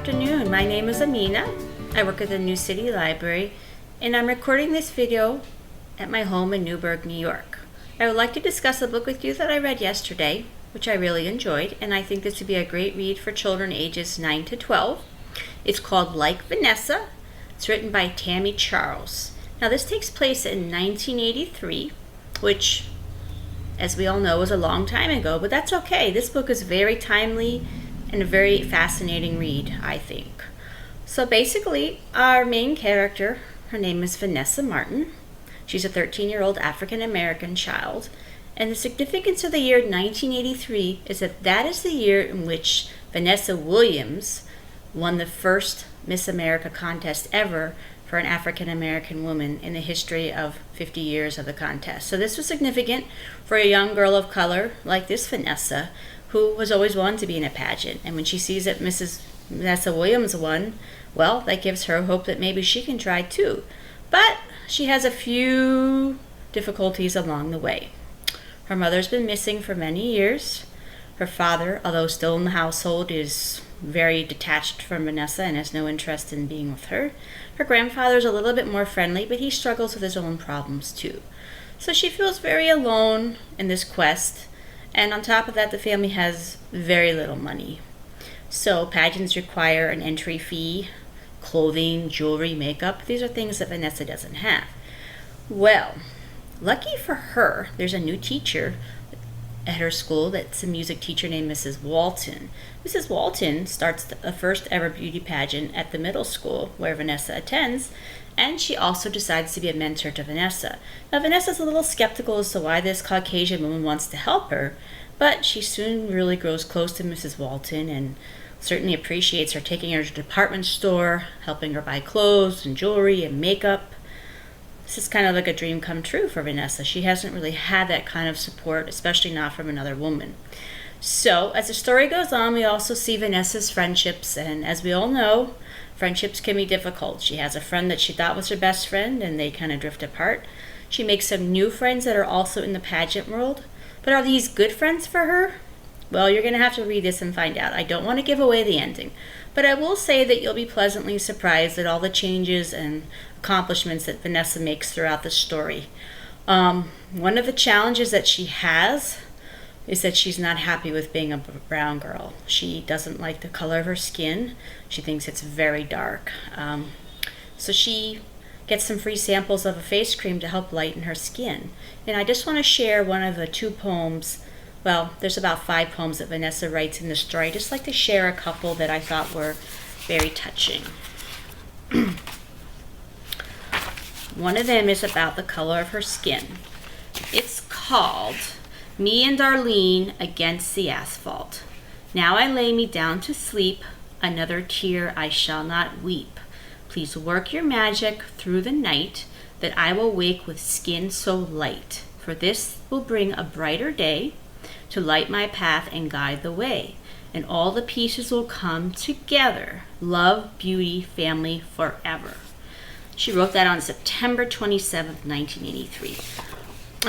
afternoon. My name is Amina. I work at the New City Library, and I'm recording this video at my home in Newburgh, New York. I would like to discuss a book with you that I read yesterday, which I really enjoyed, and I think this would be a great read for children ages 9 to 12. It's called Like Vanessa. It's written by Tami Charles. Now this takes place in 1983, which, as we all know, was a long time ago, but that's okay. This book is very timely and a very fascinating read, I think. So basically, our main character, her name is Vanessa Martin. She's a 13-year-old African-American child, and the significance of the year 1983 is that that is the year in which Vanessa Williams won the first Miss America contest ever for an African-American woman in the history of 50 years of the contest. So this was significant for a young girl of color like this Vanessa, who was always wanting to be in a pageant. And when she sees that Mrs. Vanessa Williams won, well, that gives her hope that maybe she can try too. But she has a few difficulties along the way. Her mother's been missing for many years. Her father, although still in the household, is very detached from Vanessa and has no interest in being with her. Her grandfather's a little bit more friendly, but he struggles with his own problems too. So she feels very alone in this quest, and on top of that, the family has very little money. So pageants require an entry fee, clothing, jewelry, makeup. These are things that Vanessa doesn't have. Well, lucky for her, there's a new teacher at her school that's a music teacher named Mrs. Walton. Mrs. Walton starts the first ever beauty pageant at the middle school where Vanessa attends, and she also decides to be a mentor to Vanessa. Now Vanessa's a little skeptical as to why this Caucasian woman wants to help her, but she soon really grows close to Mrs. Walton and certainly appreciates her taking her to the department store, helping her buy clothes and jewelry and makeup. This is kind of like a dream come true for Vanessa. She hasn't really had that kind of support, especially not from another woman. So as the story goes on, we also see Vanessa's friendships, and as we all know, friendships can be difficult. She has a friend that she thought was her best friend, and they kind of drift apart. She makes some new friends that are also in the pageant world, but are these good friends for her? Well, you're going to have to read this and find out. I don't want to give away the ending, but I will say that you'll be pleasantly surprised at all the changes and accomplishments that Vanessa makes throughout the story. One of the challenges that she has is that she's not happy with being a brown girl. She doesn't like the color of her skin. She thinks it's very dark. So she gets some free samples of a face cream to help lighten her skin. And I just want to share one of the two poems. Well, there's about 5 poems that Vanessa writes in the story. I'd just like to share a couple that I thought were very touching. One of them is about the color of her skin. It's called Me and Darlene Against the Asphalt. Now I lay me down to sleep, another tear I shall not weep. Please work your magic through the night, that I will wake with skin so light. For this will bring a brighter day, to light my path and guide the way. And all the pieces will come together. Love, beauty, family, forever. She wrote that on September 27th, 1983.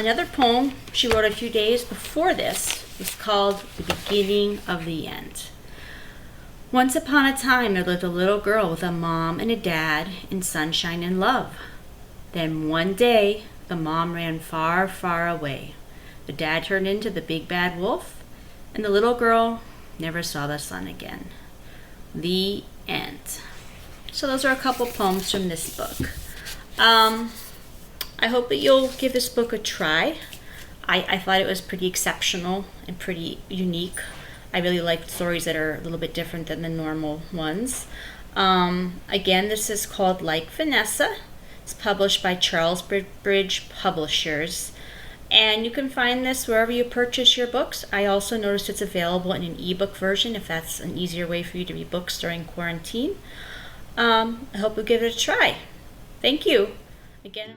Another poem she wrote a few days before this was called The Beginning of the End. Once upon a time there lived a little girl with a mom and a dad in sunshine and love. Then one day the mom ran far, far away. The dad turned into the big bad wolf, and the little girl never saw the sun again. The end. So those are a couple poems from this book. I hope that you'll give this book a try. I thought it was pretty exceptional and pretty unique. I really like stories that are a little bit different than the normal ones. Again, this is called Like Vanessa. It's published by Charles Bridge Publishers. And you can find this wherever you purchase your books. I also noticed it's available in an ebook version if that's an easier way for you to read books during quarantine. I hope you'll give it a try. Thank you. Again.